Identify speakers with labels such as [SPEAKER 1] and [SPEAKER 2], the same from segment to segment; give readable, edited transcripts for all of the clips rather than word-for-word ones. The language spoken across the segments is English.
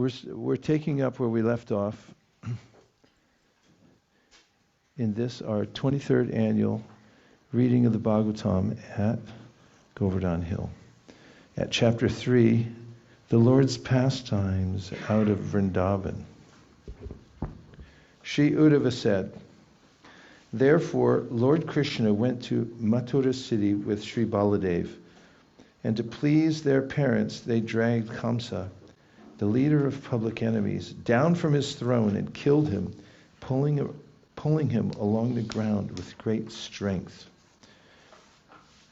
[SPEAKER 1] We're taking up where we left off in this, our 23rd annual reading of the Bhagavatam at Govardhana Hill. At chapter 3, the Lord's Pastimes out of Vṛndāvana. Sri Uddhava said, "Therefore, Lord Krishna went to Mathura city with Sri Baladev, and to please their parents, they dragged Kamsa, the leader of public enemies, down from his throne and killed him, pulling him along the ground with great strength."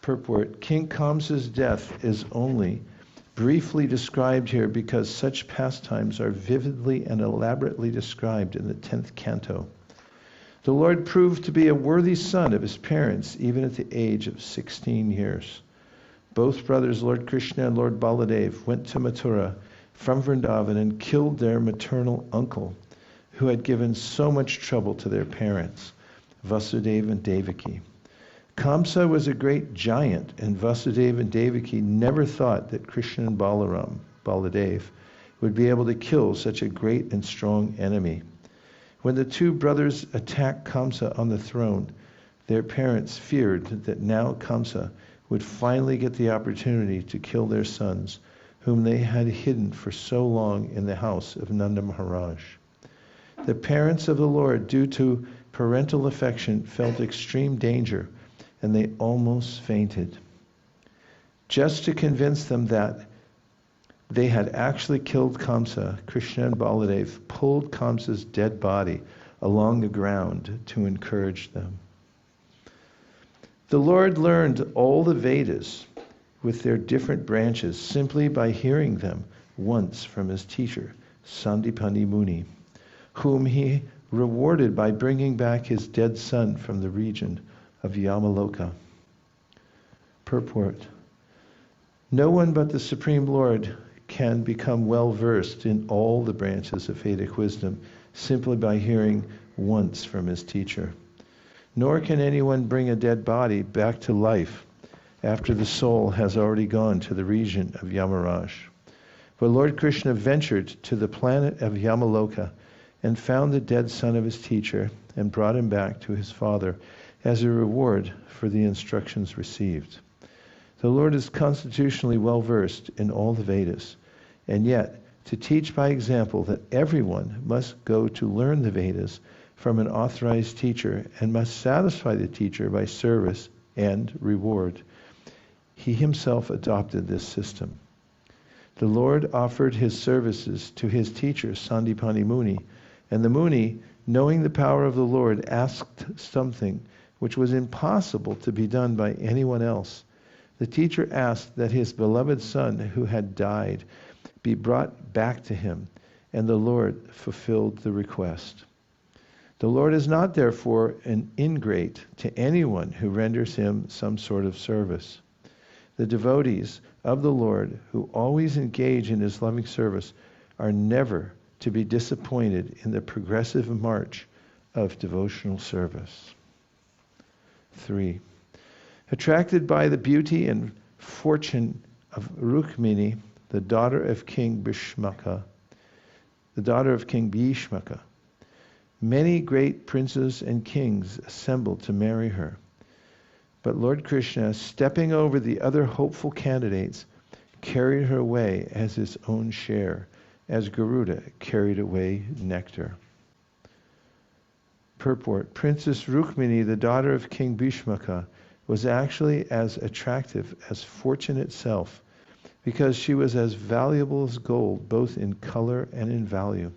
[SPEAKER 1] Purport: King Kamsa's death is only briefly described here because such pastimes are vividly and elaborately described in the 10th canto. The Lord proved to be a worthy son of his parents, even at the age of 16 years. Both brothers, Lord Krishna and Lord Baladev, went to Mathura from Vṛndāvana and killed their maternal uncle, who had given so much trouble to their parents, Vasudeva and Devaki. Kamsa was a great giant, and Vasudeva and Devaki never thought that Krishna and Baladev, would be able to kill such a great and strong enemy. When the two brothers attacked Kamsa on the throne, their parents feared that now Kamsa would finally get the opportunity to kill their sons, whom they had hidden for so long in the house of Nanda Maharaj. The parents of the Lord, due to parental affection, felt extreme danger, and they almost fainted. Just to convince them that they had actually killed Kamsa, Krishna and Baladev pulled Kamsa's dead body along the ground to encourage them. The Lord learned all the Vedas with their different branches simply by hearing them once from his teacher, Sandipani Muni, whom he rewarded by bringing back his dead son from the region of Yamaloka. Purport: no one but the Supreme Lord can become well versed in all the branches of Vedic wisdom simply by hearing once from his teacher. Nor can anyone bring a dead body back to life after the soul has already gone to the region of Yamaraj. But Lord Krishna ventured to the planet of Yamaloka and found the dead son of his teacher and brought him back to his father as a reward for the instructions received. The Lord is constitutionally well versed in all the Vedas, and yet to teach by example that everyone must go to learn the Vedas from an authorized teacher and must satisfy the teacher by service and reward. He himself adopted this system. The Lord offered his services to his teacher, Sandipani Muni, and the Muni, knowing the power of the Lord, asked something which was impossible to be done by anyone else. The teacher asked that his beloved son, who had died, be brought back to him, and the Lord fulfilled the request. The Lord is not, therefore, an ingrate to anyone who renders him some sort of service. The devotees of the Lord who always engage in his loving service are never to be disappointed in the progressive march of devotional service. 3. Attracted by the beauty and fortune of Rukmini, the daughter of King Bhishmaka, many great princes and kings assembled to marry her. But Lord Krishna, stepping over the other hopeful candidates, carried her away as his own share, as Garuda carried away nectar. Purport: Princess Rukmini, the daughter of King Bhishmaka, was actually as attractive as fortune itself, because she was as valuable as gold, both in color and in value.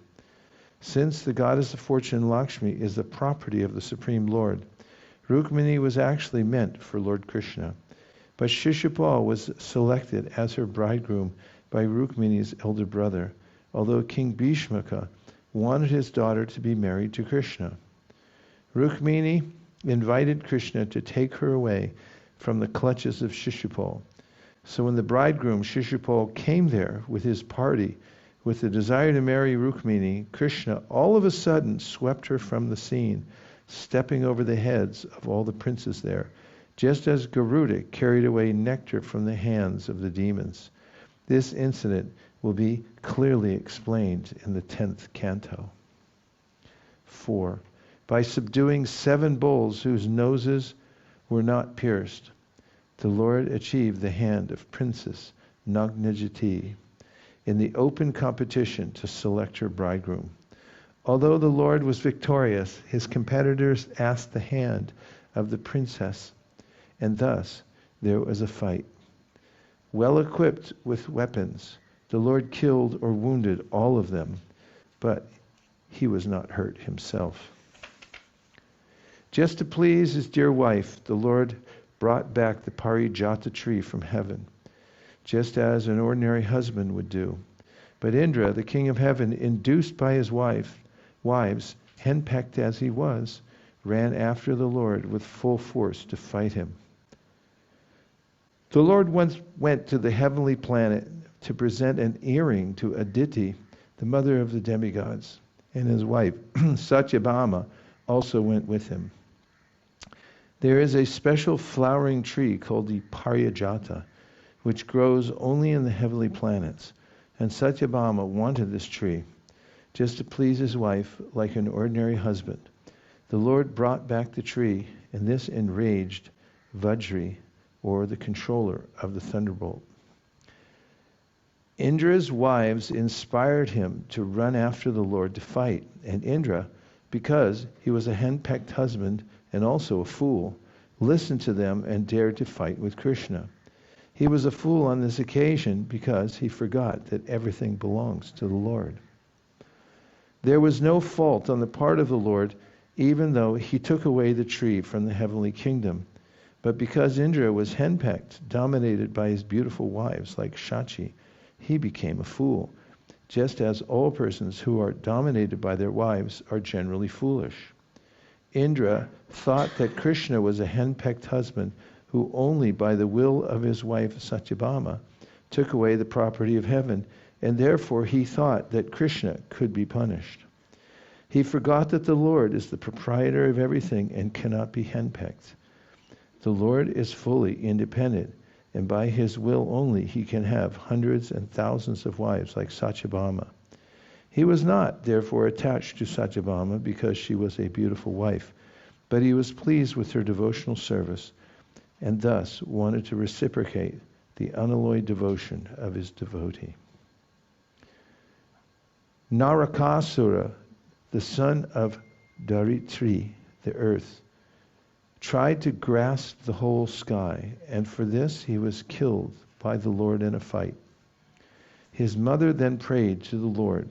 [SPEAKER 1] Since the goddess of fortune, Lakshmi, is the property of the Supreme Lord, Rukmini was actually meant for Lord Krishna. But Shishupal was selected as her bridegroom by Rukmini's elder brother, although King Bhishmaka wanted his daughter to be married to Krishna. Rukmini invited Krishna to take her away from the clutches of Shishupal. So when the bridegroom Shishupal came there with his party with the desire to marry Rukmini, Krishna all of a sudden swept her from the scene, stepping over the heads of all the princes there, just as Garuda carried away nectar from the hands of the demons. This incident will be clearly explained in the 10th canto. 4. By subduing 7 bulls whose noses were not pierced, the Lord achieved the hand of Princess Nagnajiti in the open competition to select her bridegroom. Although the Lord was victorious, his competitors asked the hand of the princess, and thus there was a fight. Well equipped with weapons, the Lord killed or wounded all of them, but he was not hurt himself. Just to please his dear wife, the Lord brought back the Parijata tree from heaven, just as an ordinary husband would do. But Indra, the king of heaven, induced by his wives, henpecked as he was, ran after the Lord with full force to fight him. The Lord once went to the heavenly planet to present an earring to Aditi, the mother of the demigods, and his wife, Satyabhama, also went with him. There is a special flowering tree called the Parijata, which grows only in the heavenly planets, and Satyabhama wanted this tree, just to please his wife like an ordinary husband. The Lord brought back the tree, and this enraged Vajri, or the controller of the thunderbolt. Indra's wives inspired him to run after the Lord to fight, and Indra, because he was a henpecked husband and also a fool, listened to them and dared to fight with Krishna. He was a fool on this occasion because he forgot that everything belongs to the Lord. There was no fault on the part of the Lord, even though he took away the tree from the heavenly kingdom. But because Indra was henpecked, dominated by his beautiful wives like Shachi, he became a fool, just as all persons who are dominated by their wives are generally foolish. Indra thought that Krishna was a henpecked husband who only by the will of his wife Satyabhama took away the property of heaven, and therefore he thought that Krishna could be punished. He forgot that the Lord is the proprietor of everything and cannot be henpecked. The Lord is fully independent, and by his will only he can have hundreds and thousands of wives like Satyabhama. He was not, therefore, attached to Satyabhama because she was a beautiful wife, but he was pleased with her devotional service and thus wanted to reciprocate the unalloyed devotion of his devotee. Narakasura, the son of Dharitri, the earth, tried to grasp the whole sky, and for this he was killed by the Lord in a fight. His mother then prayed to the Lord.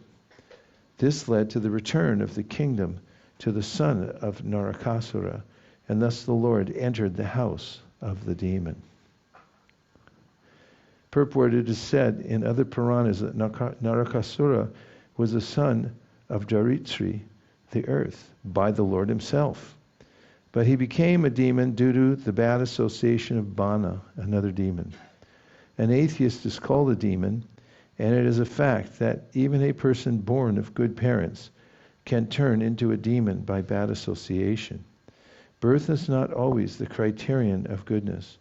[SPEAKER 1] This led to the return of the kingdom to the son of Narakasura, and thus the Lord entered the house of the demon. Purport, it is said in other Purāṇas that Narakasura was the son of Dharitri, the earth, by the Lord himself. But he became a demon due to the bad association of Bana, another demon. An atheist is called a demon, and it is a fact that even a person born of good parents can turn into a demon by bad association. Birth is not always the criterion of goodness,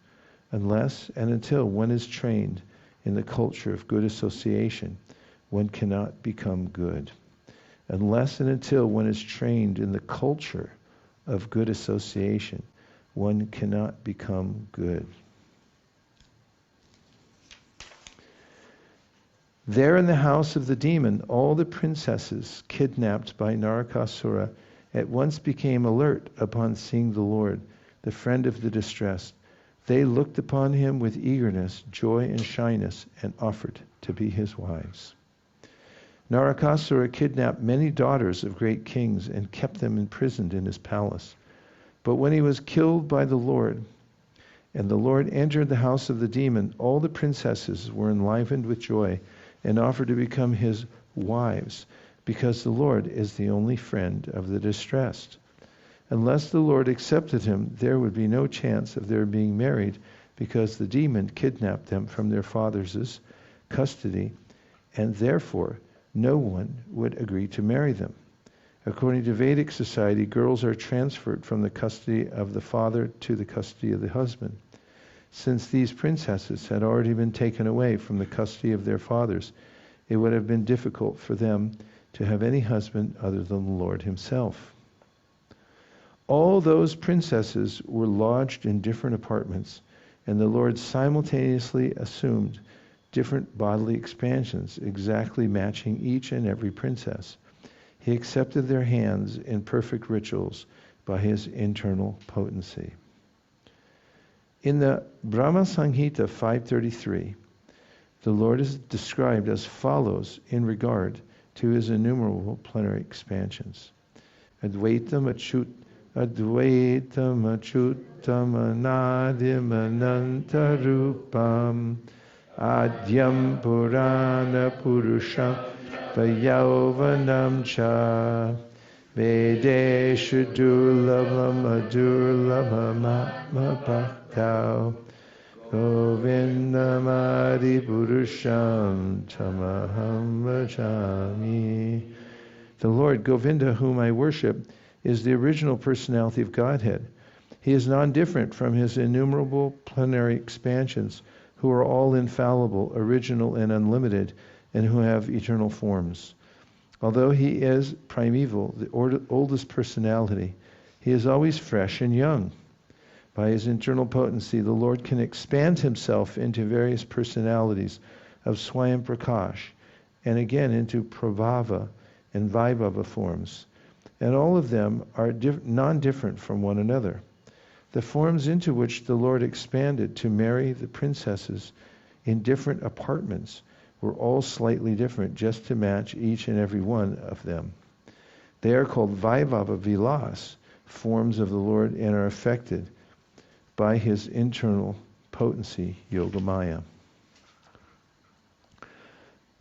[SPEAKER 1] unless and until one is trained in the culture of good association, one cannot become good. Unless and until one is trained in the culture of good association, one cannot become good. There in the house of the demon, all the princesses kidnapped by Narakasura at once became alert upon seeing the Lord, the friend of the distressed. They looked upon him with eagerness, joy, and shyness, and offered to be his wives. Narakasura kidnapped many daughters of great kings and kept them imprisoned in his palace. But when he was killed by the Lord, and the Lord entered the house of the demon, all the princesses were enlivened with joy and offered to become his wives, because the Lord is the only friend of the distressed. Unless the Lord accepted him, there would be no chance of their being married, because the demon kidnapped them from their father's custody, and therefore no one would agree to marry them. According to Vedic society, girls are transferred from the custody of the father to the custody of the husband. Since these princesses had already been taken away from the custody of their fathers, it would have been difficult for them to have any husband other than the Lord himself. All those princesses were lodged in different apartments, and the Lord simultaneously assumed different bodily expansions, exactly matching each and every princess. He accepted their hands in perfect rituals by his internal potency. In the Brahma Samhita 533, the Lord is described as follows in regard to his innumerable plenary expansions. Advaitam achyutam anadim anantarupam adyam purana purusham vayauvanam cha vedeshu durlabham adurlabham atmabhaktau govindamadi purusham tamaham vachami. The Lord Govinda, whom I worship, is the original personality of Godhead. He is non-different from his innumerable plenary expansions, who are all infallible, original, and unlimited, and who have eternal forms. Although he is primeval, the oldest personality, he is always fresh and young. By his internal potency, the Lord can expand himself into various personalities of Swayam Prakash, and again into Prabhava and Vaibhava forms. And all of them are non-different from one another. The forms into which the Lord expanded to marry the princesses in different apartments were all slightly different, just to match each and every one of them. They are called Vaibhava Vilas, forms of the Lord, and are affected by his internal potency, Yogamaya.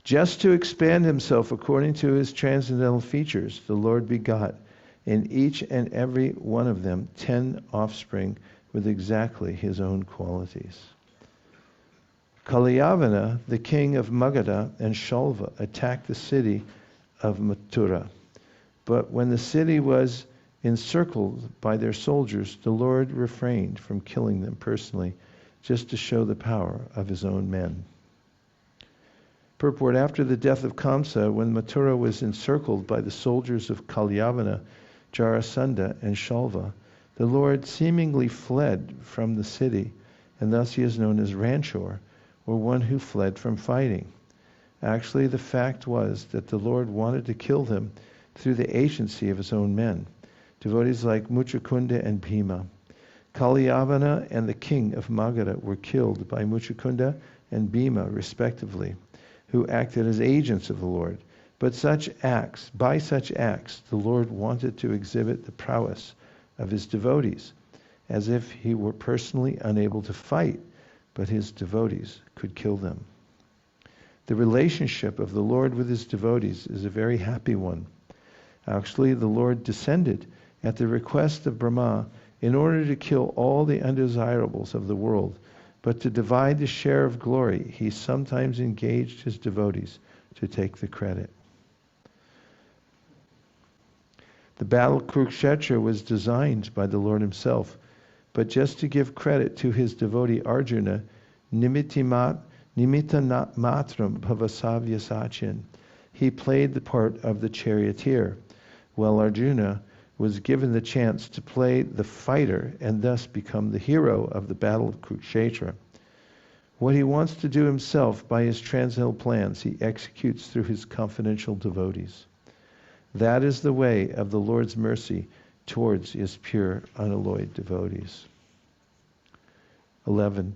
[SPEAKER 1] Just to expand himself according to his transcendental features, the Lord begot in each and every one of them 10 offspring with exactly his own qualities. Kalyavana, the king of Magadha and Shalva, attacked the city of Mathura. But when the city was encircled by their soldiers, the Lord refrained from killing them personally, just to show the power of his own men. Purport: after the death of Kamsa, when Mathura was encircled by the soldiers of Kalyavana, Jarasandha, and Shalva, the Lord seemingly fled from the city, and thus he is known as Ranchor, or one who fled from fighting. Actually, the fact was that the Lord wanted to kill them through the agency of his own men, devotees like Muchukunda and Bhima. Kalyavana and the king of Magadha were killed by Muchukunda and Bhima, respectively, who acted as agents of the Lord. But by such acts, the Lord wanted to exhibit the prowess of his devotees, as if he were personally unable to fight, but his devotees could kill them. The relationship of the Lord with his devotees is a very happy one. Actually, the Lord descended at the request of Brahma in order to kill all the undesirables of the world, but to divide the share of glory, he sometimes engaged his devotees to take the credit. The battle of Kurukshetra was designed by the Lord himself, but just to give credit to his devotee Arjuna, nimitta matram bhavasavya sachin, he played the part of the charioteer, while Arjuna was given the chance to play the fighter and thus become the hero of the battle of Kurukshetra. What he wants to do himself by his transcendental plans, he executes through his confidential devotees. That is the way of the Lord's mercy towards his pure, unalloyed devotees. 11.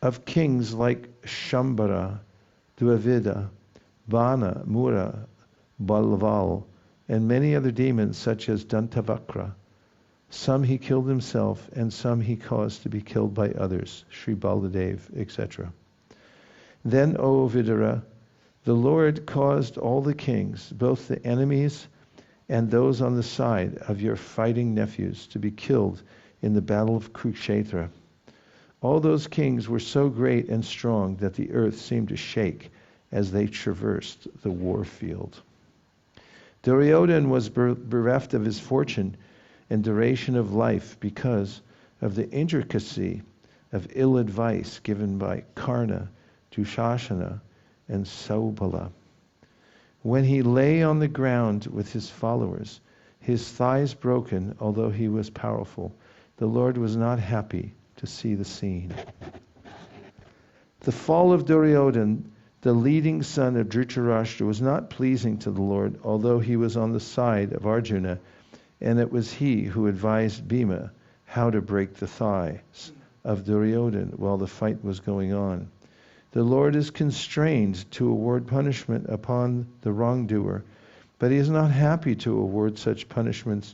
[SPEAKER 1] Of kings like Shambhara, Dvavida, Vana, Mura, Balval, and many other demons such as Dantavakra, some he killed himself, and some he caused to be killed by others, Sri Baladev, etc. Then, O Vidura, the Lord caused all the kings, both the enemies and those on the side of your fighting nephews, to be killed in the battle of Kurukshetra. All those kings were so great and strong that the earth seemed to shake as they traversed the war field. Duryodhana was bereft of his fortune and duration of life because of the intricacy of ill advice given by Karna, Dushasana, and Saubala. When he lay on the ground with his followers, his thighs broken, although he was powerful, the Lord was not happy to see the scene. The fall of Duryodhana, the leading son of Dhritarashtra, was not pleasing to the Lord, although he was on the side of Arjuna, and it was he who advised Bhima how to break the thighs of Duryodhana while the fight was going on. The Lord is constrained to award punishment upon the wrongdoer, but he is not happy to award such punishments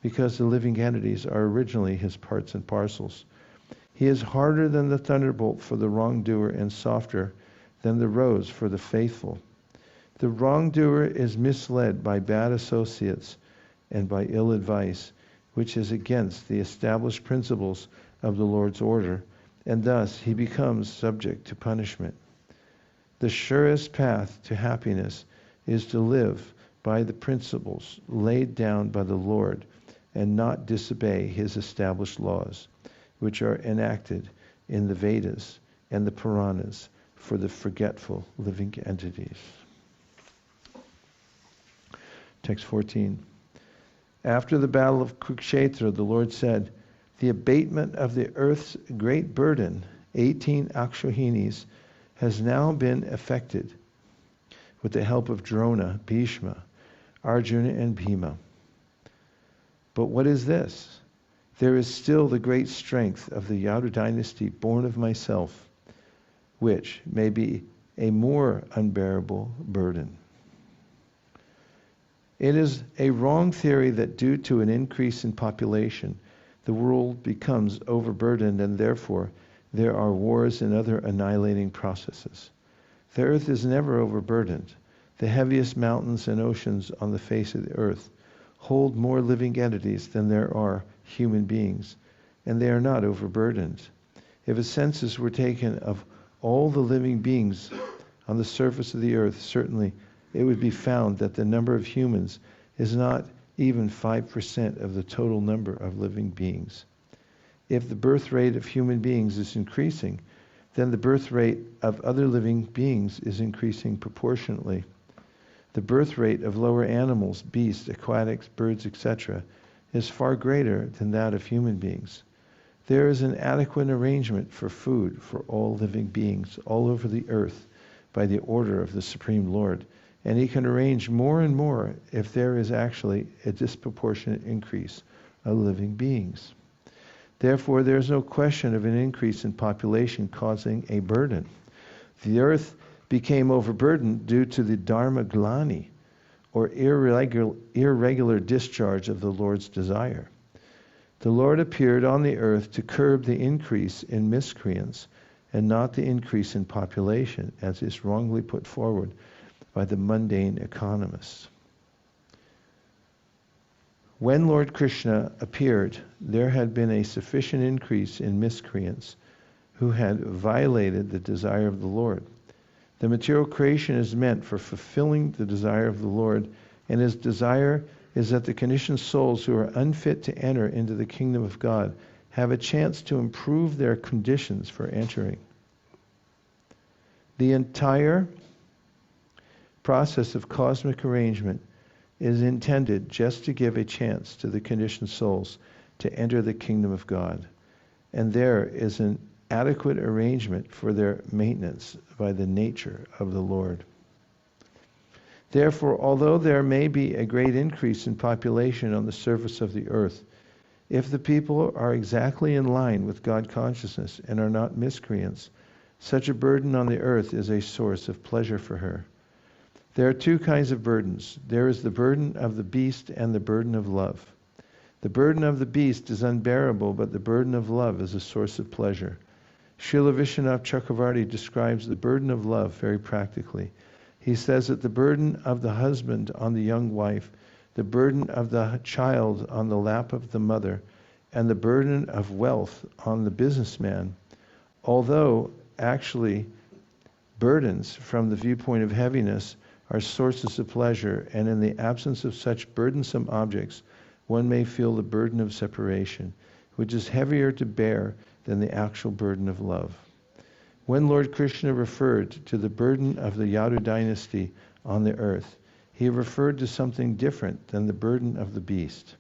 [SPEAKER 1] because the living entities are originally his parts and parcels. He is harder than the thunderbolt for the wrongdoer and softer than the rose for the faithful. The wrongdoer is misled by bad associates and by ill advice, which is against the established principles of the Lord's order, and thus he becomes subject to punishment. The surest path to happiness is to live by the principles laid down by the Lord and not disobey his established laws, which are enacted in the Vedas and the Purāṇas for the forgetful living entities. Text 14. After the battle of Kurukshetra, the Lord said, "The abatement of the earth's great burden, 18 Akshohinis, has now been effected with the help of Drona, Bhishma, Arjuna, and Bhima. But what is this? There is still the great strength of the Yadu dynasty born of myself, which may be a more unbearable burden." It is a wrong theory that due to an increase in population, the world becomes overburdened and therefore there are wars and other annihilating processes. The earth is never overburdened. The heaviest mountains and oceans on the face of the earth hold more living entities than there are human beings, and they are not overburdened. If a census were taken of all the living beings on the surface of the earth, certainly it would be found that the number of humans is not even 5% of the total number of living beings. If the birth rate of human beings is increasing, then the birth rate of other living beings is increasing proportionately. The birth rate of lower animals, beasts, aquatics, birds, etc., is far greater than that of human beings. There is an adequate arrangement for food for all living beings all over the earth by the order of the Supreme Lord, and he can arrange more and more if there is actually a disproportionate increase of living beings. Therefore, there is no question of an increase in population causing a burden. The earth became overburdened due to the dharma glani, or irregular discharge of the Lord's desire. The Lord appeared on the earth to curb the increase in miscreants and not the increase in population, as is wrongly put forward by the mundane economists. When Lord Krishna appeared, there had been a sufficient increase in miscreants who had violated the desire of the Lord. The material creation is meant for fulfilling the desire of the Lord, and his desire is that the conditioned souls who are unfit to enter into the kingdom of God have a chance to improve their conditions for entering. The entire process of cosmic arrangement is intended just to give a chance to the conditioned souls to enter the kingdom of God. And there is an adequate arrangement for their maintenance by the nature of the Lord. Therefore, although there may be a great increase in population on the surface of the earth, if the people are exactly in line with God consciousness and are not miscreants, such a burden on the earth is a source of pleasure for her. There are two kinds of burdens. There is the burden of the beast and the burden of love. The burden of the beast is unbearable, but the burden of love is a source of pleasure. Srila Vishwanath Chakravarti describes the burden of love very practically. He says that the burden of the husband on the young wife, the burden of the child on the lap of the mother, and the burden of wealth on the businessman, although actually burdens from the viewpoint of heaviness, are sources of pleasure, and in the absence of such burdensome objects, one may feel the burden of separation, which is heavier to bear than the actual burden of love. When Lord Krishna referred to the burden of the Yadu dynasty on the earth, he referred to something different than the burden of the beast.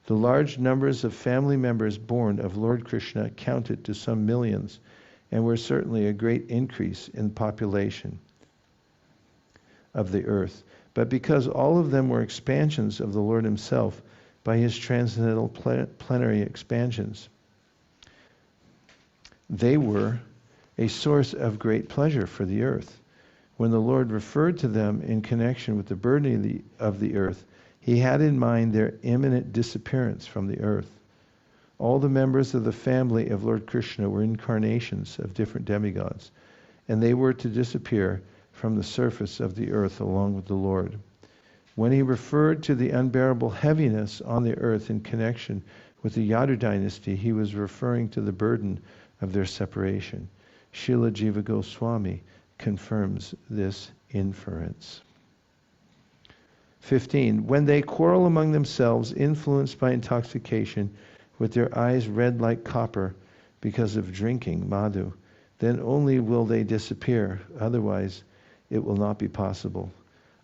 [SPEAKER 1] The large numbers of family members born of Lord Krishna counted to some millions, and were certainly a great increase in population of the earth. But because all of them were expansions of the Lord himself by his transcendental plenary expansions, they were a source of great pleasure for the earth. When the Lord referred to them in connection with the burden of the earth, he had in mind their imminent disappearance from the earth. All the members of the family of Lord Krishna were incarnations of different demigods, and they were to disappear from the surface of the earth along with the Lord. When he referred to the unbearable heaviness on the earth in connection with the Yadu dynasty, he was referring to the burden of their separation. Srila Jiva Goswami confirms this inference. 15. When they quarrel among themselves, influenced by intoxication, with their eyes red like copper because of drinking madhu, then only will they disappear. Otherwise, it will not be possible.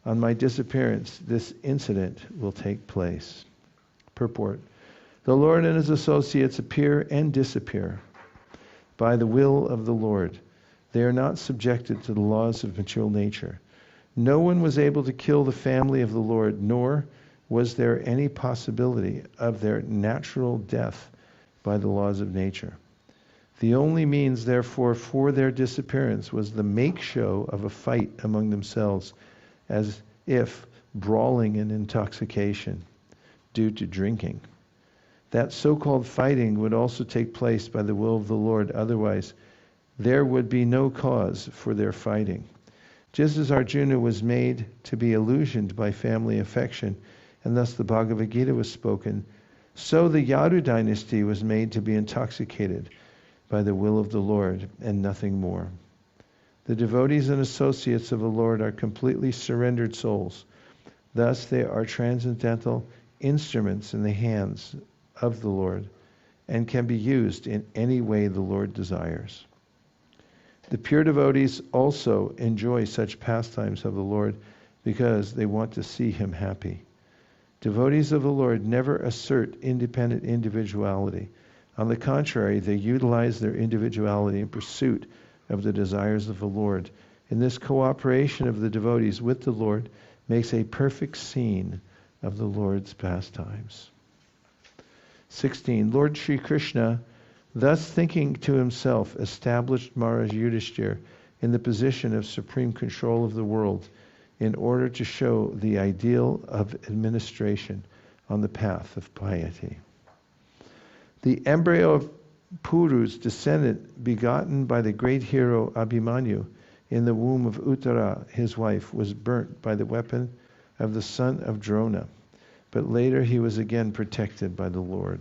[SPEAKER 1] On my disappearance, this incident will take place. Purport. The Lord and his associates appear and disappear by the will of the Lord. They are not subjected to the laws of material nature. No one was able to kill the family of the Lord, nor was there any possibility of their natural death by the laws of nature. The only means, therefore, for their disappearance was the make-show of a fight among themselves, as if brawling in intoxication due to drinking. That so-called fighting would also take place by the will of the Lord, otherwise there would be no cause for their fighting. Just as Arjuna was made to be illusioned by family affection, and thus the Bhagavad Gita was spoken, so the Yadu dynasty was made to be intoxicated by the will of the Lord and nothing more. The devotees and associates of the Lord are completely surrendered souls. Thus they are transcendental instruments in the hands of the Lord and can be used in any way the Lord desires. The pure devotees also enjoy such pastimes of the Lord because they want to see him happy. Devotees of the Lord never assert independent individuality. On the contrary, they utilize their individuality in pursuit of the desires of the Lord. And this cooperation of the devotees with the Lord makes a perfect scene of the Lord's pastimes. 16. Lord Sri Krishna, thus thinking to himself, established Maharaj Yudhishthira in the position of supreme control of the world in order to show the ideal of administration on the path of piety. The embryo of Puru's descendant, begotten by the great hero Abhimanyu in the womb of Uttara, his wife, was burnt by the weapon of the son of Drona, but later he was again protected by the Lord.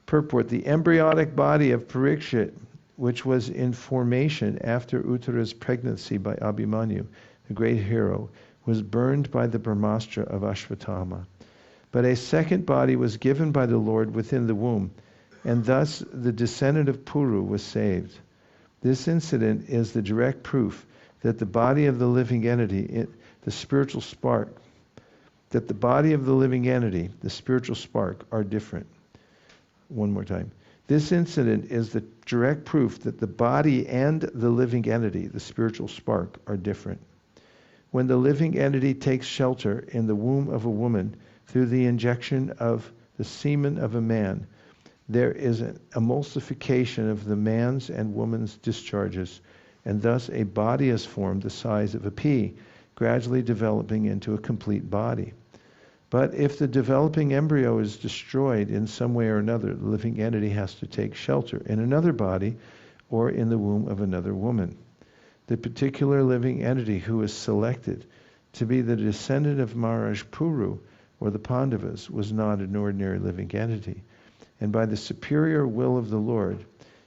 [SPEAKER 1] Purport. The embryonic body of Parikshit, which was in formation after Uttara's pregnancy by Abhimanyu, the great hero, was burned by the Brahmastra of Ashvatthama. But a second body was given by the Lord within the womb, and thus the descendant of Puru was saved. This incident is the direct proof that the body of the living entity, the spiritual spark, are different. One more time. This incident is the direct proof that the body and the living entity, the spiritual spark, are different. When the living entity takes shelter in the womb of a woman through the injection of the semen of a man, there is an emulsification of the man's and woman's discharges, and thus a body is formed the size of a pea, gradually developing into a complete body. But if the developing embryo is destroyed in some way or another, the living entity has to take shelter in another body or in the womb of another woman. The particular living entity who is selected to be the descendant of Maharaj Puru or the Pandavas was not an ordinary living entity. And by the superior will of the Lord,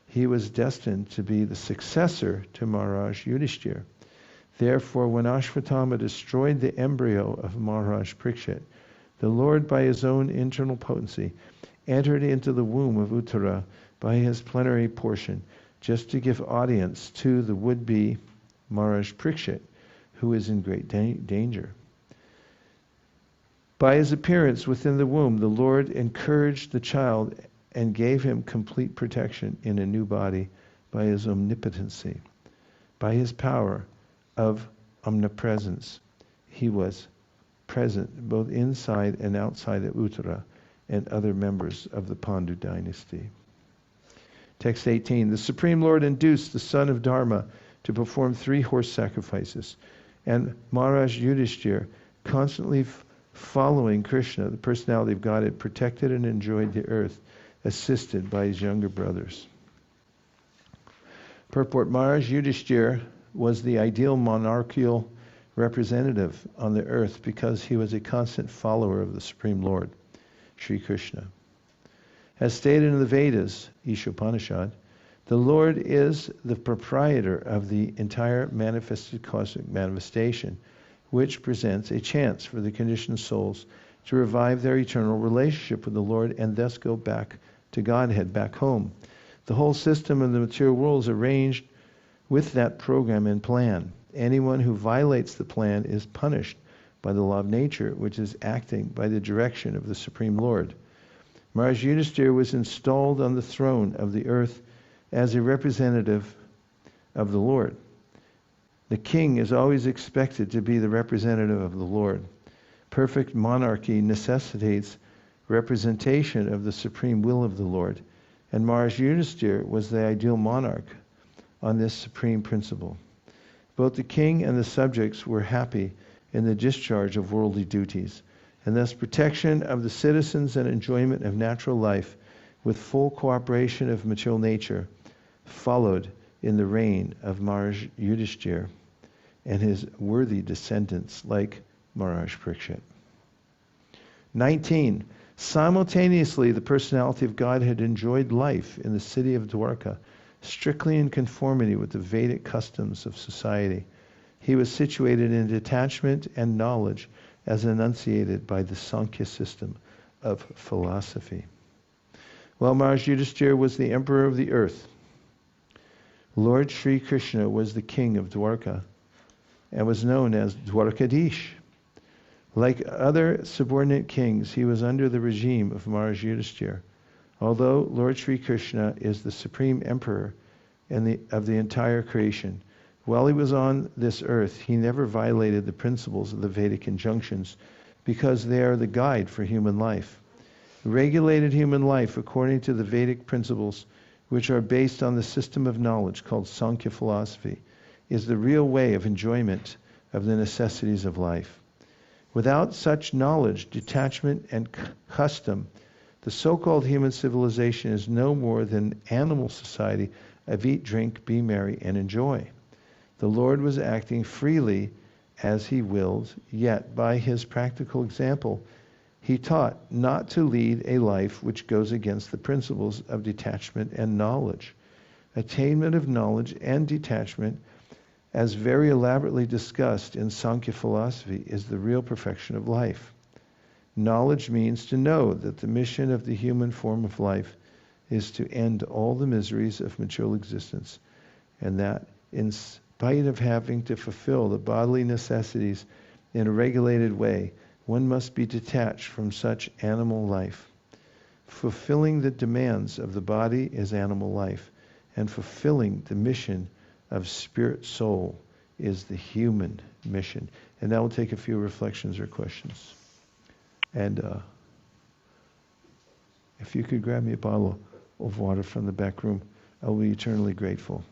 [SPEAKER 1] he was destined to be the successor to Maharaj Yudhishthira. Therefore, when Ashvatthama destroyed the embryo of Maharaj Parikshit, the Lord, by his own internal potency, entered into the womb of Uttara by his plenary portion just to give audience to the would-be Maharaj Parikshit, who is in great danger. By his appearance within the womb, the Lord encouraged the child and gave him complete protection in a new body by his omnipotency. By his power of omnipresence, he was present both inside and outside of Uttara and other members of the Pandu dynasty. Text 18, the Supreme Lord induced the son of Dharma to perform 3 horse sacrifices, and Maharaj Yudhishthira, constantly following Krishna, the personality of Godhead, protected and enjoyed the earth, assisted by his younger brothers. Purport, Maharaj Yudhishthira was the ideal monarchical representative on the earth because he was a constant follower of the Supreme Lord, Sri Krishna. As stated in the Vedas, Ishopanishad, the Lord is the proprietor of the entire manifested cosmic manifestation, which presents a chance for the conditioned souls to revive their eternal relationship with the Lord and thus go back to Godhead, back home. The whole system of the material world is arranged with that program and plan. Anyone who violates the plan is punished by the law of nature, which is acting by the direction of the Supreme Lord. Maharaj Yudhishthira was installed on the throne of the earth as a representative of the Lord. The king is always expected to be the representative of the Lord. Perfect monarchy necessitates representation of the supreme will of the Lord, and Maharaj Yudhishthira was the ideal monarch on this supreme principle. Both the king and the subjects were happy in the discharge of worldly duties, and thus protection of the citizens and enjoyment of natural life with full cooperation of material nature followed in the reign of Maharaj Yudhishthira and his worthy descendants like Maharaj Parikshit. 19. Simultaneously, the personality of God had enjoyed life in the city of Dwarka, strictly in conformity with the Vedic customs of society. He was situated in detachment and knowledge as enunciated by the Sankhya system of philosophy. While Maharaj Yudhishthira was the emperor of the earth, Lord Sri Krishna was the king of Dwarka and was known as Dwarkadish. Like other subordinate kings, he was under the regime of Maharaj Yudhishthira. Although Lord Sri Krishna is the supreme emperor of the entire creation, while he was on this earth, he never violated the principles of the Vedic injunctions because they are the guide for human life. Regulated human life according to the Vedic principles, which are based on the system of knowledge called Sankhya philosophy, is the real way of enjoyment of the necessities of life. Without such knowledge, detachment, and custom, the so-called human civilization is no more than animal society of eat, drink, be merry, and enjoy. The Lord was acting freely as he willed, yet by his practical example, he taught not to lead a life which goes against the principles of detachment and knowledge. Attainment of knowledge and detachment, as very elaborately discussed in Sankhya philosophy, is the real perfection of life. Knowledge means to know that the mission of the human form of life is to end all the miseries of material existence, and that in spite of having to fulfill the bodily necessities in a regulated way, one must be detached from such animal life. Fulfilling the demands of the body is animal life, and fulfilling the mission of spirit soul is the human mission. And now we'll take a few reflections or questions. And if you could grab me a bottle of water from the back room, I will be eternally grateful.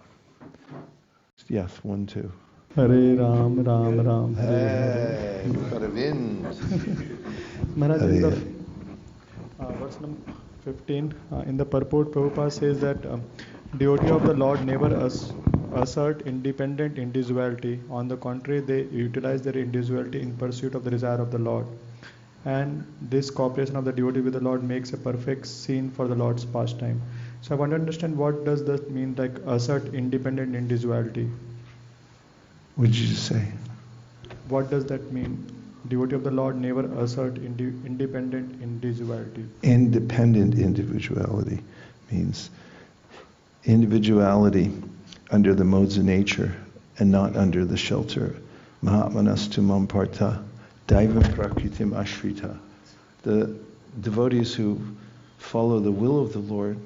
[SPEAKER 1] Yes, 1, 2.
[SPEAKER 2] Hare Ram, Ram Ram, Hare Hare.
[SPEAKER 1] Hey, we've got a wind.
[SPEAKER 2] Maharaj, in the verse number 15, in the purport, Prabhupada says that devotee of the Lord never assert independent individuality. On the contrary, they utilize their individuality in pursuit of the desire of the Lord. And this cooperation of the devotee with the Lord makes a perfect scene for the Lord's pastime. So I want to understand, what does that mean, like assert independent individuality?
[SPEAKER 1] What did you just say?
[SPEAKER 2] What does that mean? Devotee of the Lord never assert independent individuality.
[SPEAKER 1] Independent individuality means individuality under the modes of nature and not under the shelter. Mahatmanas tumam partha, daivam prakritim ashrita. The devotees who follow the will of the Lord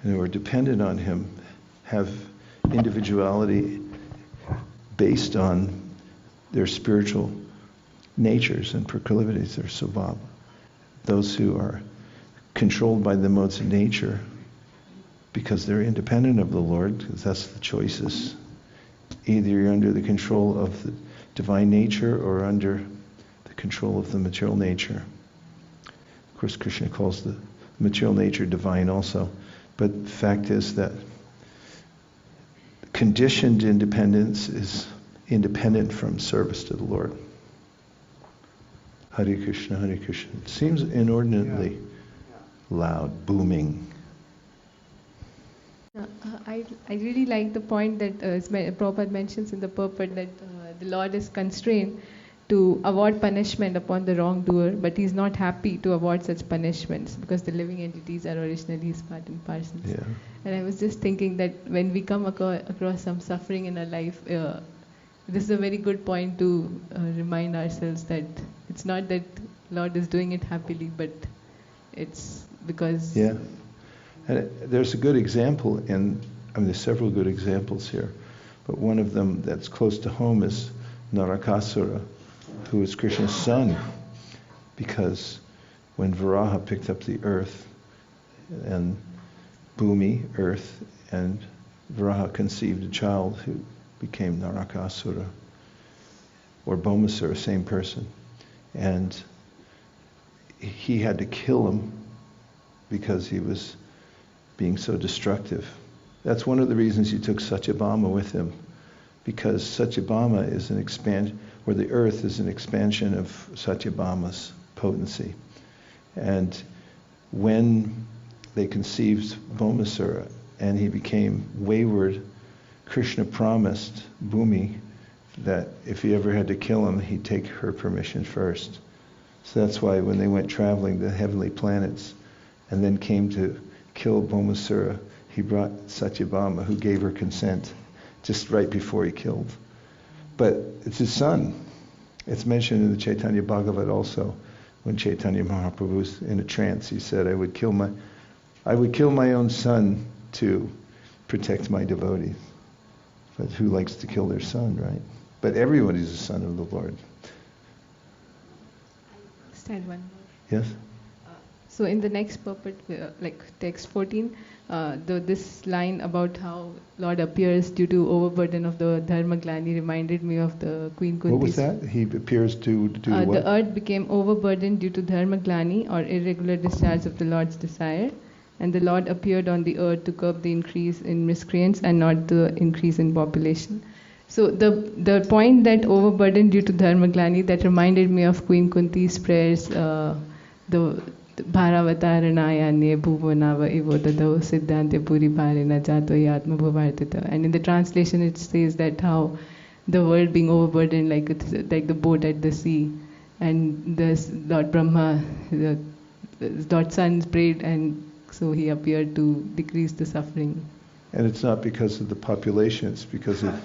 [SPEAKER 1] and who are dependent on Him have individuality based on their spiritual natures and proclivities, their svabha. Those who are controlled by the modes of nature because they're independent of the Lord, because that's the choices. Either you're under the control of the divine nature or under the control of the material nature. Of course, Krishna calls the material nature divine also. But the fact is that conditioned independence is independent from service to the Lord. Hare Krishna, Hare Krishna. It seems inordinately loud, booming.
[SPEAKER 3] I really like the point that Prabhupada mentions in the purport that the Lord is constrained to award punishment upon the wrongdoer, but He's not happy to award such punishments because the living entities are originally His part and parcels.
[SPEAKER 1] Yeah.
[SPEAKER 3] And I was just thinking that when we come across some suffering in our life, this is a very good point to remind ourselves that it's not that Lord is doing it happily, but it's because...
[SPEAKER 1] Yeah. And there's a good example there's several good examples here, but one of them that's close to home is Narakasura, who is Krishna's son, because when Varaha picked up the earth and Bhumi, earth, and Varaha conceived a child who became Narakasura, or Bhaumasura, same person, and he had to kill him because he was being so destructive. That's one of the reasons he took Satyabhama with him, because Satyabhama is an expansion, or the earth is an expansion of Satyabhama's potency. And when they conceived Bhaumasura and he became wayward, Krishna promised Bhumi that if he ever had to kill him, he'd take her permission first. So that's why when they went traveling the heavenly planets and then came to kill Bhaumasura, he brought Satyabhama, who gave her consent just right before he killed. But it's his son. It's mentioned in the Chaitanya Bhagavat also. When Chaitanya Mahaprabhu was in a trance, he said, I would kill my own son to protect my devotees. But who likes to kill their son, right? But everyone is a son of the Lord.
[SPEAKER 3] Stand one more.
[SPEAKER 1] Yes?
[SPEAKER 3] So in the next purport, like text 14, this line about how Lord appears due to overburden of the dharma glani reminded me of the Queen Kunti.
[SPEAKER 1] What was that? He appears to do what?
[SPEAKER 3] The earth became overburdened due to dharma glani, or irregular discharge of the Lord's desire, and the Lord appeared on the earth to curb the increase in miscreants and not the increase in population. So the point that overburdened due to dharma glani, that reminded me of Queen Kunti's prayers, the Bharavataranayanne bhuvanava ivo dadao siddhante puri bharena jato yatma bhuvartita. And in the translation it says that how the world being overburdened like the boat at the sea, and this Lord Brahma, Lord Sun prayed, and so he appeared to decrease the suffering.
[SPEAKER 1] And it's not because of the population, it's because of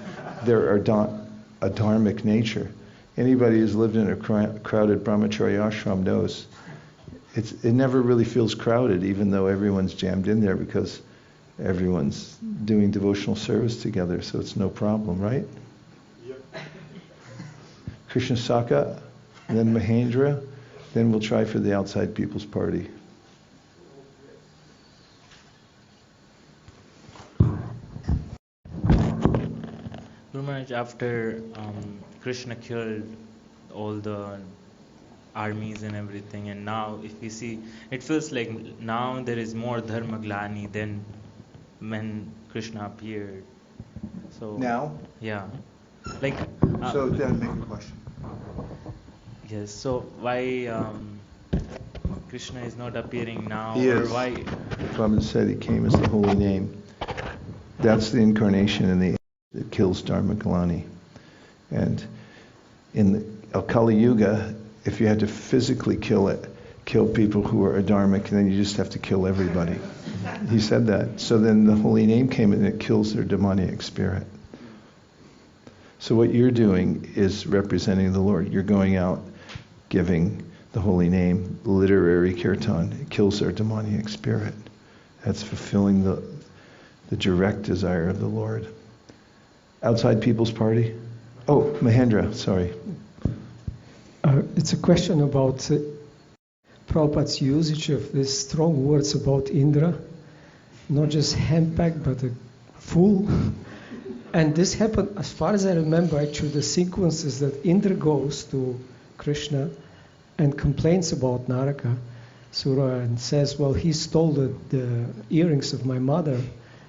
[SPEAKER 1] their a dharmic nature. Anybody who's lived in a crowded brahmacharya ashram knows it never really feels crowded, even though everyone's jammed in there, because everyone's doing devotional service together, so it's no problem, right? Yep. Krishna Saka, then Mahendra, then we'll try for the outside people's party.
[SPEAKER 4] Guru Maharaj, after Krishna killed all the armies and everything, and now if we see, it feels like now there is more dharma glani than when Krishna appeared. So
[SPEAKER 1] Now?
[SPEAKER 4] Yeah. Like
[SPEAKER 1] So then make a question.
[SPEAKER 4] yes, so why Krishna is not appearing now?
[SPEAKER 1] He
[SPEAKER 4] or
[SPEAKER 1] is.
[SPEAKER 4] why?
[SPEAKER 1] Prabhupada said he came as the holy name. That's the incarnation that kills Dharma Galani. And in the Kali Yuga, if you had to physically kill people who are adharmic, then you just have to kill everybody. He said that. So then the holy name came and it kills their demoniac spirit. So what you're doing is representing the Lord. You're going out giving the holy name, literary kirtan. It kills their demoniac spirit. That's fulfilling the direct desire of the Lord. Outside People's Party? Oh, Mahendra, sorry.
[SPEAKER 5] It's a question about Prabhupada's usage of these strong words about Indra, not just hand-packed, but a fool. And this happened, as far as I remember, actually, the sequence is that Indra goes to Krishna and complains about Naraka Sura and says, well, he stole the earrings of my mother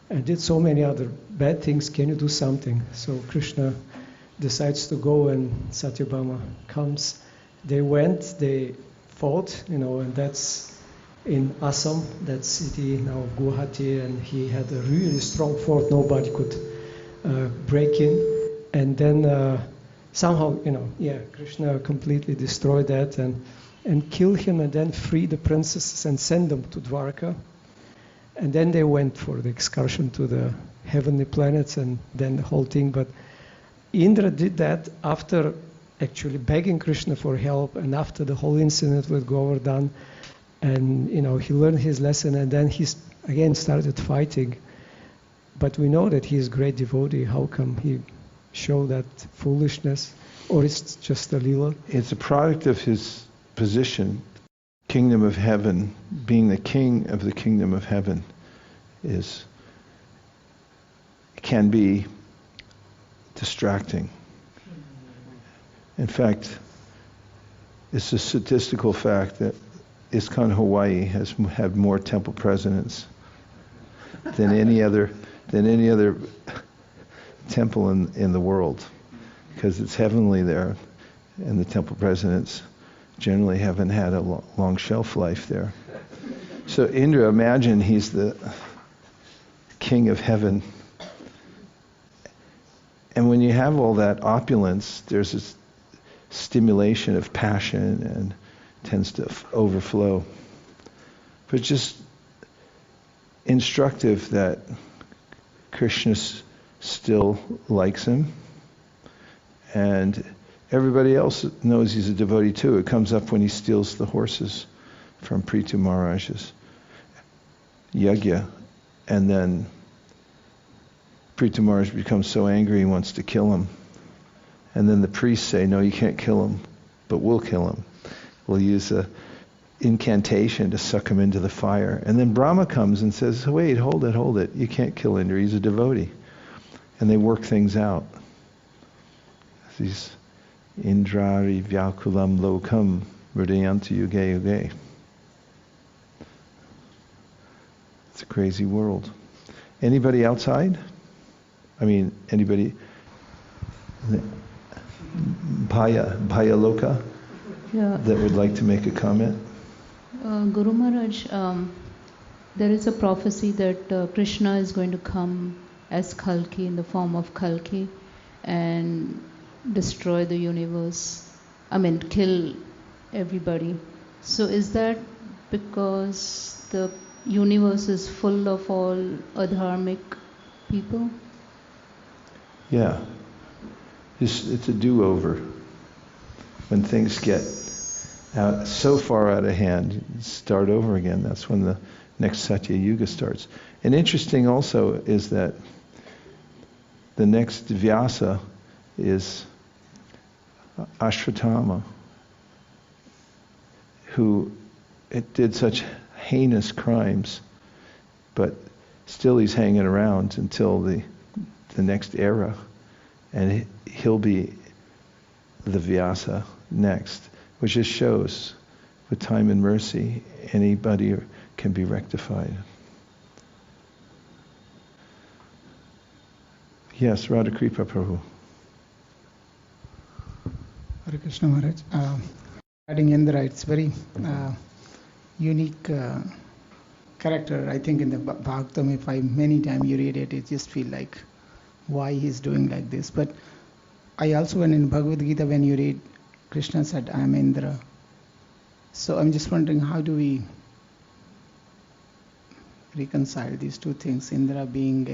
[SPEAKER 5] and did so many other bad things. Can you do something? So Krishna decides to go, and Satyabhama comes. They went, they fought, and that's in Assam, that city now of Guwahati, and he had a really strong fort. Nobody could break in. And then somehow, Krishna completely destroyed that and killed him, and then freed the princesses and sent them to Dwarka. And then they went for the excursion to the heavenly planets and then the whole thing. But Indra did that after actually begging Krishna for help and after the whole incident with Govardhana. And, he learned his lesson, and then he again started fighting. But we know that he is a great devotee. How come he showed that foolishness? Or it's just a lila?
[SPEAKER 1] It's a product of his position. Kingdom of heaven, being the king of the kingdom of heaven, can be distracting. In fact, it's a statistical fact that ISKCON Hawaii has had more temple presidents than any other temple in the world, because it's heavenly there, and the temple presidents generally haven't had a long shelf life there. So Indra, imagine he's the king of heaven. And when you have all that opulence, there's this stimulation of passion and tends to overflow. But just instructive that Krishna still likes him, and everybody else knows he's a devotee too. It comes up when he steals the horses from Prithu Maharaj's yajna, and then Prithu Maharaj becomes so angry he wants to kill him. And then the priests say, no, you can't kill him, but we'll kill him. We'll use a incantation to suck him into the fire. And then Brahma comes and says, wait, hold it. You can't kill Indra, he's a devotee. And they work things out. These Indrari Vyakulam Lokam Hridayantu Yuge Yuge. It's a crazy world. Anybody outside? Anybody? Bhaya Loka?
[SPEAKER 6] Yeah.
[SPEAKER 1] That would like to make a comment?
[SPEAKER 6] Guru Maharaj, there is a prophecy that Krishna is going to come as Kalki, in the form of Kalki, and destroy the universe. Kill everybody. So is that because the universe is full of all adharmic people?
[SPEAKER 1] Yeah. It's a do-over. When things get so far out of hand, start over again. That's when the next Satya Yuga starts. And interesting also is that the next Vyasa is Ashvatthama, who did such heinous crimes, but still he's hanging around until the next era, and he'll be the Vyasa next, which just shows with time and mercy anybody can be rectified. Yes, Radha Kripa Prabhu.
[SPEAKER 7] Hare Krishna Maharaj. Regarding Indra, it's very unique character. I think in the Bhagavatam, if many times you read it, it just feel like why he's doing like this. But I also, when in Bhagavad Gita, when you read, Krishna said, I am Indra. So I'm just wondering, how do we reconcile these two things. Indra being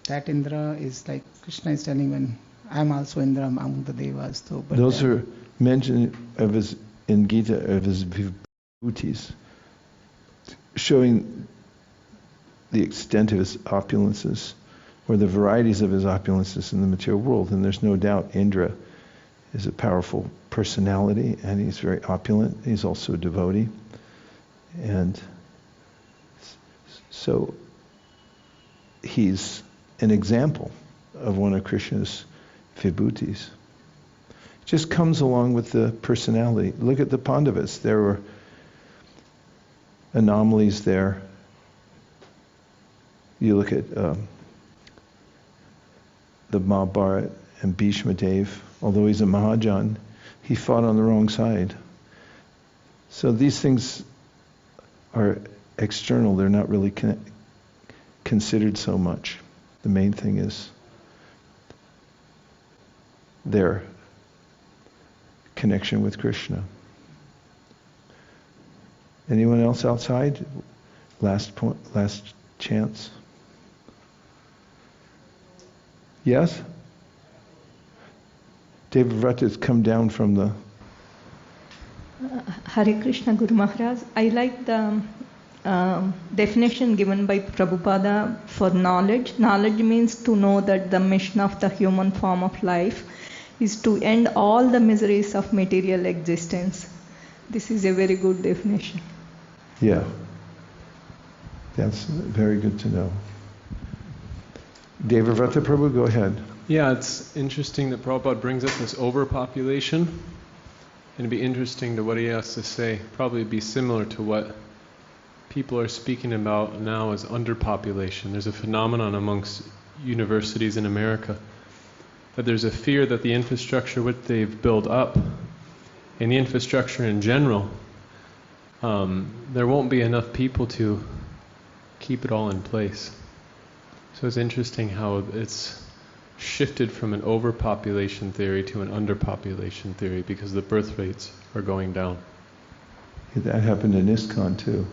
[SPEAKER 7] that Indra is like Krishna is telling when I'm also Indra among the Devas too. But
[SPEAKER 1] those are mentioned of his in Gita of his vibhutis, showing the extent of his opulences, or the varieties of his opulences in the material world. And there's no doubt Indra is a powerful personality, and he's very opulent. He's also a devotee. And so he's an example of one of Krishna's vibhutis. It just comes along with the personality. Look at the Pandavas. There were anomalies there. You look at the Mahabharata and Bhishma Dev. Although he's a Mahajan, he fought on the wrong side. So these things are external. They're not really considered so much. The main thing is their connection with Krishna. Anyone else outside? Last chance. Yes? David Vrata has come down from the...
[SPEAKER 8] Hare Krishna Guru Maharaj. I like the definition given by Prabhupada for knowledge. Knowledge means to know that the mission of the human form of life is to end all the miseries of material existence. This is a very good definition.
[SPEAKER 1] Yeah. That's very good to know. Devavrata Prabhu, go ahead.
[SPEAKER 9] Yeah, it's interesting that Prabhupada brings up this overpopulation. And it'd be interesting to what he has to say. Probably be similar to what people are speaking about now as underpopulation. There's a phenomenon amongst universities in America that there's a fear that the infrastructure which they've built up and the infrastructure in general, there won't be enough people to keep it all in place. So it's interesting how it's shifted from an overpopulation theory to an underpopulation theory because the birth rates are going down.
[SPEAKER 1] That happened in ISKCON too.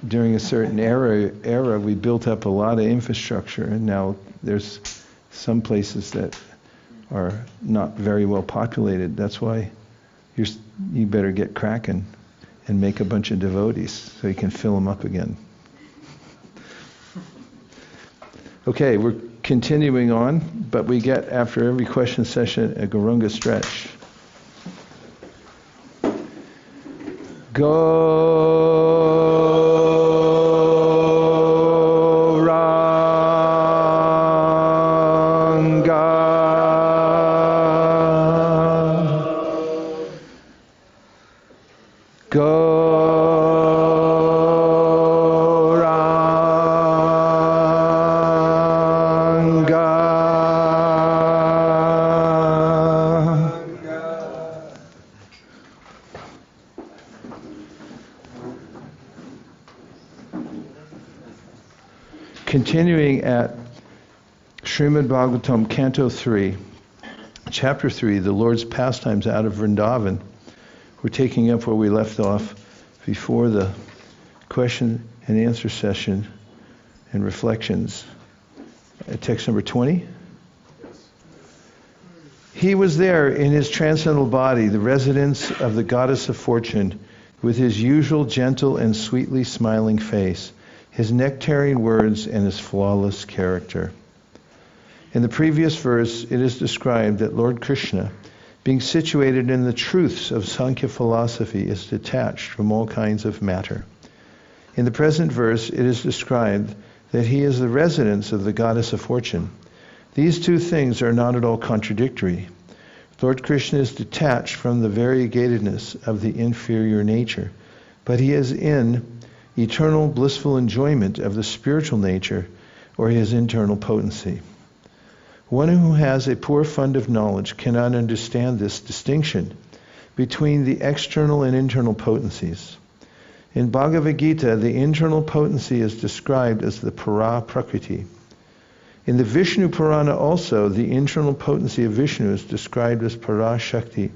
[SPEAKER 1] During a certain era, we built up a lot of infrastructure, and now there's some places that are not very well populated. That's why you better get cracking and make a bunch of devotees so you can fill them up again. Okay, we're continuing on, but we get, after every question session, a Gurunga stretch. Continuing at Srimad Bhagavatam, Canto 3, Chapter 3, the Lord's Pastimes out of Vṛndāvana. We're taking up where we left off before the question and answer session and reflections. Text number 20. He was there in his transcendental body, the residence of the goddess of fortune, with his usual gentle and sweetly smiling face, his nectarian words, and his flawless character. In the previous verse, it is described that Lord Krishna, being situated in the truths of Sankhya philosophy, is detached from all kinds of matter. In the present verse, it is described that he is the residence of the goddess of fortune. These two things are not at all contradictory. Lord Krishna is detached from the variegatedness of the inferior nature, but he is in eternal blissful enjoyment of the spiritual nature or his internal potency. One who has a poor fund of knowledge cannot understand this distinction between the external and internal potencies. In Bhagavad Gita, the internal potency is described as the Para Prakriti. In the Vishnu Purāṇa also, the internal potency of Vishnu is described as Para Shakti.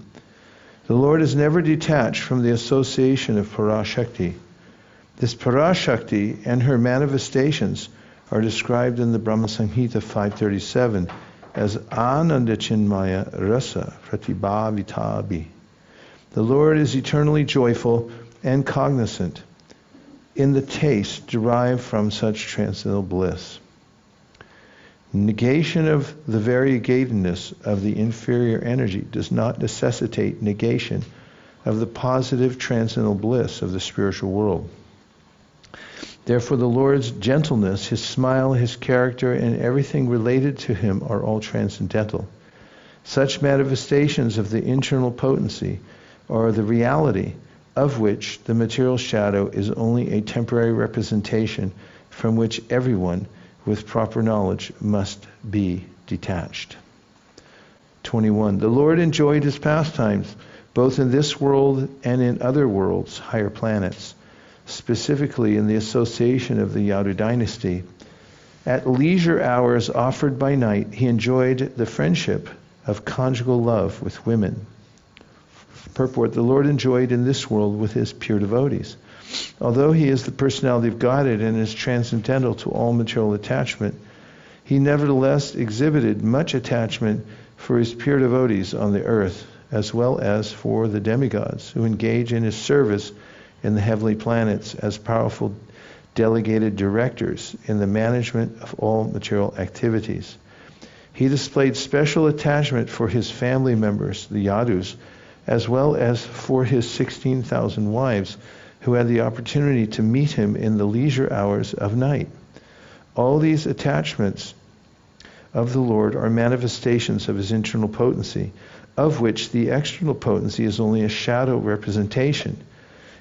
[SPEAKER 1] The Lord is never detached from the association of Para Shakti. This Parashakti and her manifestations are described in the Brahma Samhita 537 as Ananda Chinmaya Rasa Pratibhavitabi. The Lord is eternally joyful and cognizant in the taste derived from such transcendental bliss. Negation of the variegatedness of the inferior energy does not necessitate negation of the positive transcendental bliss of the spiritual world. Therefore, the Lord's gentleness, His smile, His character, and everything related to Him are all transcendental. Such manifestations of the internal potency are the reality of which the material shadow is only a temporary representation from which everyone with proper knowledge must be detached. 21. The Lord enjoyed His pastimes both in this world and in other worlds, higher planets, specifically in the association of the Yadu dynasty. At leisure hours offered by night, He enjoyed the friendship of conjugal love with women. Purport, the Lord enjoyed in this world with His pure devotees. Although He is the personality of Godhead and is transcendental to all material attachment, He nevertheless exhibited much attachment for His pure devotees on the earth, as well as for the demigods who engage in His service in the heavenly planets as powerful delegated directors in the management of all material activities. He displayed special attachment for His family members, the Yadus, as well as for His 16,000 wives who had the opportunity to meet Him in the leisure hours of night. All these attachments of the Lord are manifestations of His internal potency, of which the external potency is only a shadow representation.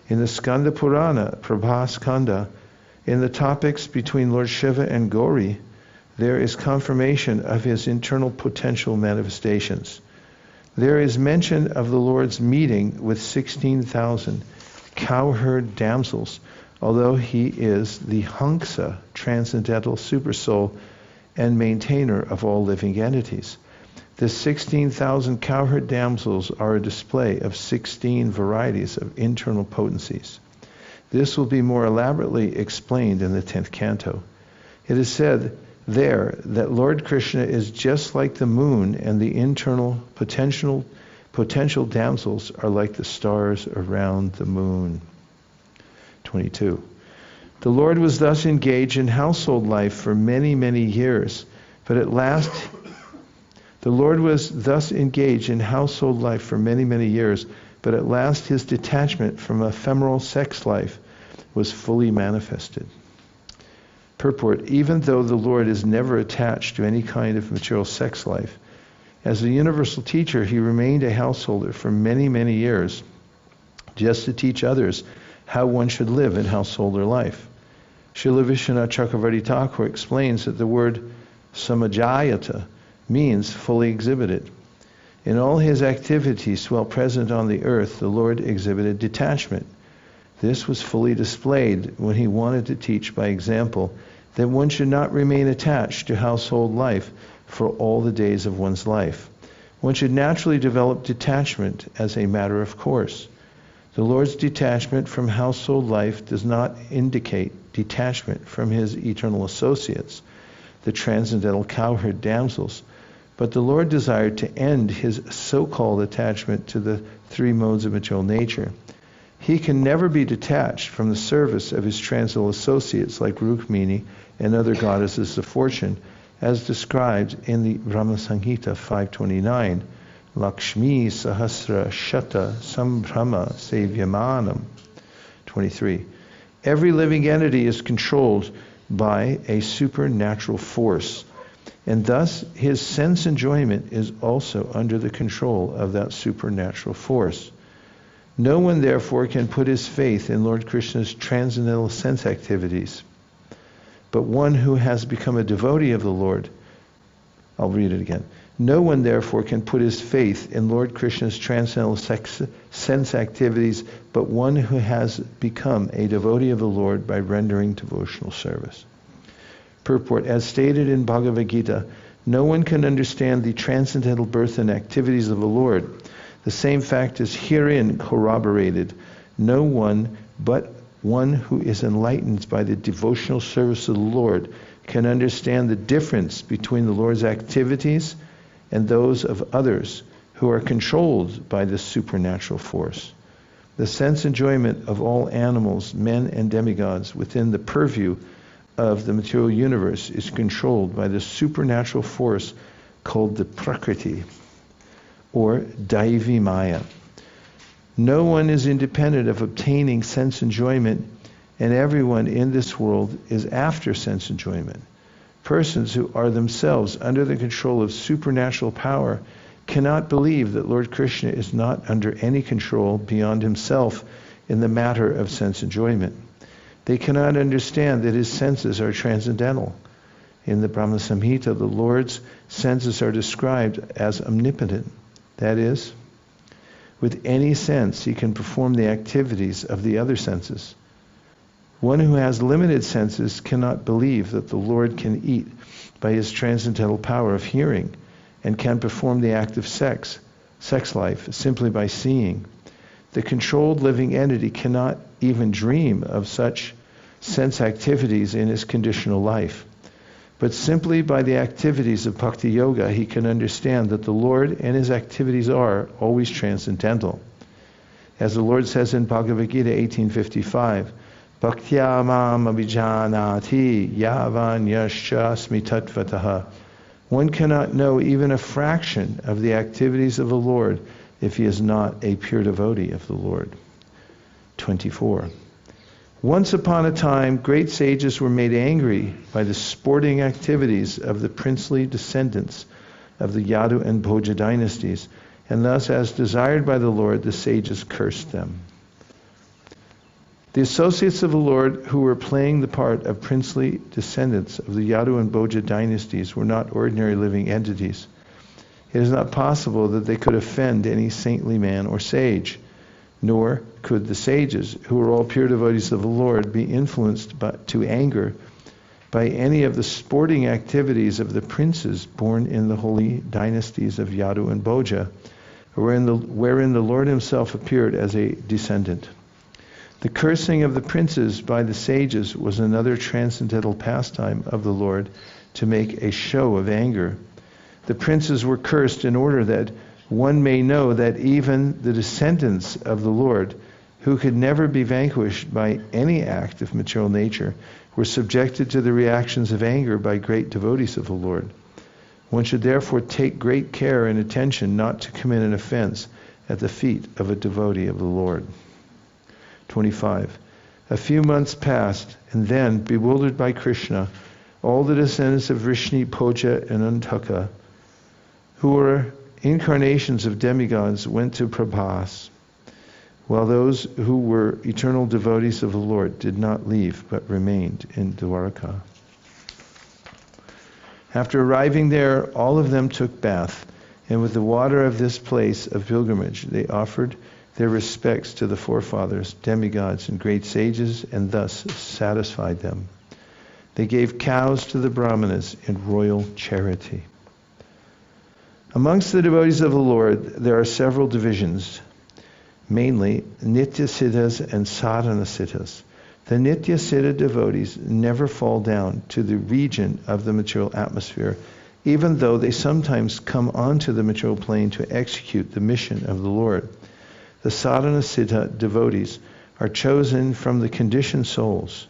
[SPEAKER 1] In the Skanda Purāṇa, Prabhaskanda, in the topics between Lord Shiva and Gauri, there is confirmation of His internal potential manifestations. There is mention of the Lord's meeting with 16,000 cowherd damsels, although He is the Hanksa, transcendental supersoul, and maintainer of all living entities. The 16,000 cowherd damsels are a display of 16 varieties of internal potencies. This will be more elaborately explained in the 10th canto. It is said there that Lord Krishna is just like the moon, and the internal potential damsels are like the stars around the moon. 22. The Lord was thus engaged in household life for many, many years, but at last His detachment from ephemeral sex life was fully manifested. Purport, even though the Lord is never attached to any kind of material sex life, as a universal teacher, He remained a householder for many, many years, just to teach others how one should live in householder life. Srila Vishwanath Chakravarti Thakur explains that the word samajayata means fully exhibited. In all His activities while present on the earth, the Lord exhibited detachment. This was fully displayed when He wanted to teach by example that one should not remain attached to household life for all the days of one's life. One should naturally develop detachment as a matter of course. The Lord's detachment from household life does not indicate detachment from His eternal associates, the transcendental cowherd damsels, but the Lord desired to end His so-called attachment to the three modes of material nature. He can never be detached from the service of His transcendental associates like Rukmini and other goddesses of fortune, as described in the Brahma Samhita 529, Lakshmi Sahasra Shata Sambhrama Sevyamanam. 23. Every living entity is controlled by a supernatural force, and thus his sense enjoyment is also under the control of that supernatural force. No one therefore can put his faith in Lord Krishna's transcendental sense activities, but one who has become a devotee of the Lord, I'll read it again. No one therefore can put his faith in Lord Krishna's transcendental sense activities, but one who has become a devotee of the Lord by rendering devotional service. Purport, as stated in Bhagavad Gita, no one can understand the transcendental birth and activities of the Lord. The same fact is herein corroborated. No one but one who is enlightened by the devotional service of the Lord can understand the difference between the Lord's activities and those of others who are controlled by this supernatural force. The sense enjoyment of all animals, men and demigods within the purview of the material universe is controlled by the supernatural force called the Prakriti, or Daivi Maya. No one is independent of obtaining sense enjoyment, and everyone in this world is after sense enjoyment. Persons who are themselves under the control of supernatural power cannot believe that Lord Krishna is not under any control beyond himself in the matter of sense enjoyment. They cannot understand that his senses are transcendental. In the Brahma Samhita, the Lord's senses are described as omnipotent. That is, with any sense he can perform the activities of the other senses. One who has limited senses cannot believe that the Lord can eat by his transcendental power of hearing, and can perform the act of sex life, simply by seeing. The controlled living entity cannot even dream of such sense activities in his conditional life. But simply by the activities of Bhakti Yoga, he can understand that the Lord and his activities are always transcendental. As the Lord says in Bhagavad Gita 18:55, Bhaktya mam abhijanati yavan yascha asmi tattvataha. One cannot know even a fraction of the activities of the Lord if he is not a pure devotee of the Lord. 24. Once upon a time, great sages were made angry by the sporting activities of the princely descendants of the Yadu and Bhoja dynasties, and thus, as desired by the Lord, the sages cursed them. The associates of the Lord who were playing the part of princely descendants of the Yadu and Bhoja dynasties were not ordinary living entities. It is not possible that they could offend any saintly man or sage, nor could the sages, who were all pure devotees of the Lord, be influenced to anger by any of the sporting activities of the princes born in the holy dynasties of Yadu and Bhoja, wherein the Lord himself appeared as a descendant. The cursing of the princes by the sages was another transcendental pastime of the Lord to make a show of anger. The princes were cursed in order that one may know that even the descendants of the Lord, who could never be vanquished by any act of material nature, were subjected to the reactions of anger by great devotees of the Lord. One should therefore take great care and attention not to commit an offense at the feet of a devotee of the Lord. 25. A few months passed, and then, bewildered by Krishna, all the descendants of Vrishni, Poja, and Antaka, who were incarnations of demigods, went to Prabhas, while those who were eternal devotees of the Lord did not leave, but remained in Dwarka. After arriving there, all of them took bath, and with the water of this place of pilgrimage, they offered their respects to the forefathers, demigods, and great sages, and thus satisfied them. They gave cows to the Brahmanas in royal charity. Amongst the devotees of the Lord, there are several divisions, mainly Nitya Siddhas and Sadhana Siddhas. The Nitya Siddha devotees never fall down to the region of the material atmosphere, even though they sometimes come onto the material plane to execute the mission of the Lord. The Sadhana Siddha devotees are chosen from the conditioned souls.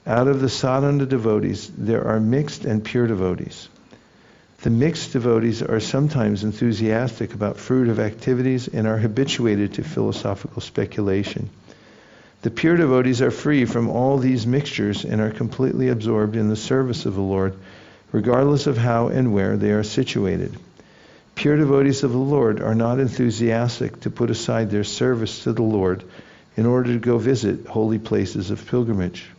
[SPEAKER 1] Out of the sadhana devotees, there are mixed and pure devotees. The mixed devotees are sometimes enthusiastic about fruitive activities and are habituated to philosophical speculation. The pure devotees are free from all these mixtures and are completely absorbed in the service of the Lord, regardless of how and where they are situated. Pure devotees of the Lord are not enthusiastic to put aside their service to the Lord in order to go visit holy places of pilgrimage.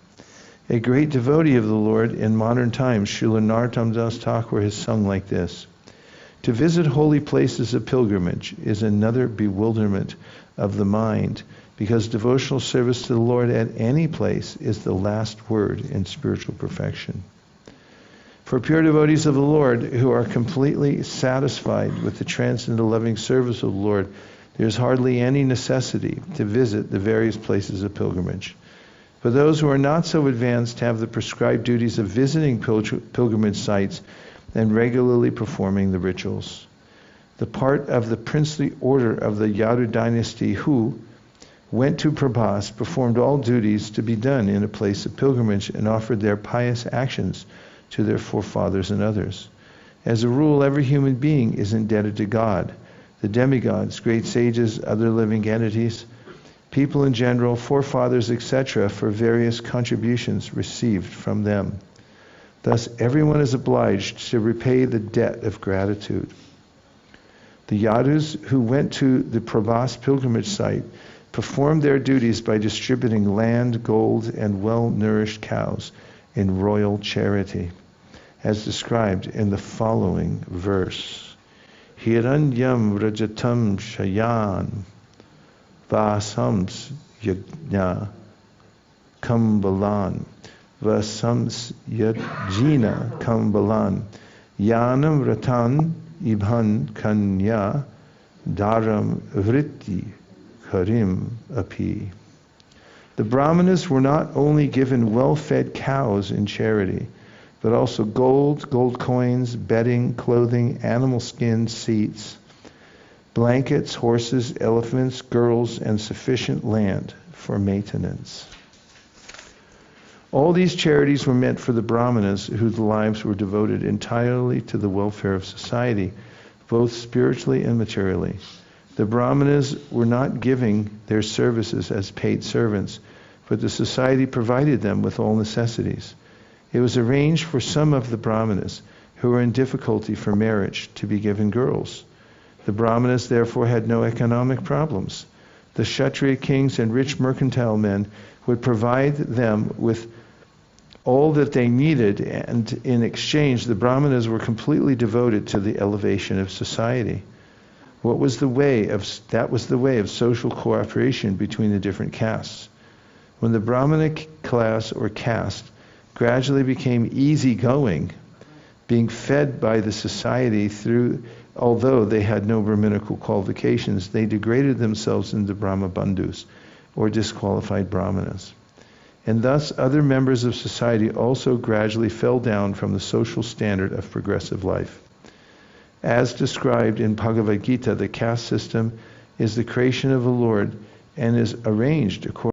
[SPEAKER 1] A great devotee of the Lord in modern times, Srila Narottam Das Thakur, has sung like this: to visit holy places of pilgrimage is another bewilderment of the mind, because devotional service to the Lord at any place is the last word in spiritual perfection. For pure devotees of the Lord who are completely satisfied with the transcendental loving service of the Lord, there is hardly any necessity to visit the various places of pilgrimage. But those who are not so advanced have the prescribed duties of visiting pilgrimage sites and regularly performing the rituals. The part of the princely order of the Yadu dynasty who went to Prabhas performed all duties to be done in a place of pilgrimage and offered their pious actions to their forefathers and others. As a rule, every human being is indebted to God, the demigods, great sages, other living entities, people in general, forefathers, etc., for various contributions received from them. Thus, everyone is obliged to repay the debt of gratitude. The Yadus who went to the Prabhas pilgrimage site performed their duties by distributing land, gold, and well-nourished cows in royal charity, as described in the following verse. Hiranyam rajatam shayan vasams yajna kambalan vasams yajina kambalan yanam ratan ibhan kanya dharam vritti karim api. The Brahmanas were not only given well-fed cows in charity, but also gold coins, bedding, clothing, animal skins, seats, blankets, horses, elephants, girls, and sufficient land for maintenance. All these charities were meant for the Brahmanas whose lives were devoted entirely to the welfare of society, both spiritually and materially. The Brahmanas were not giving their services as paid servants, but the society provided them with all necessities. It was arranged for some of the Brahmanas who were in difficulty for marriage to be given girls. The Brahmanas therefore had no economic problems. The Kshatriya kings and rich mercantile men would provide them with all that they needed, and in exchange the Brahmanas were completely devoted to the elevation of society. That was the way of social cooperation between the different castes. When the Brahmana class or caste gradually became easygoing, being fed by the society although they had no Brahminical qualifications, they degraded themselves into Brahma Bandhus, or disqualified Brahmanas. And thus other members of society also gradually fell down from the social standard of progressive life. As described in Bhagavad Gita, the caste system is the creation of the Lord and is arranged according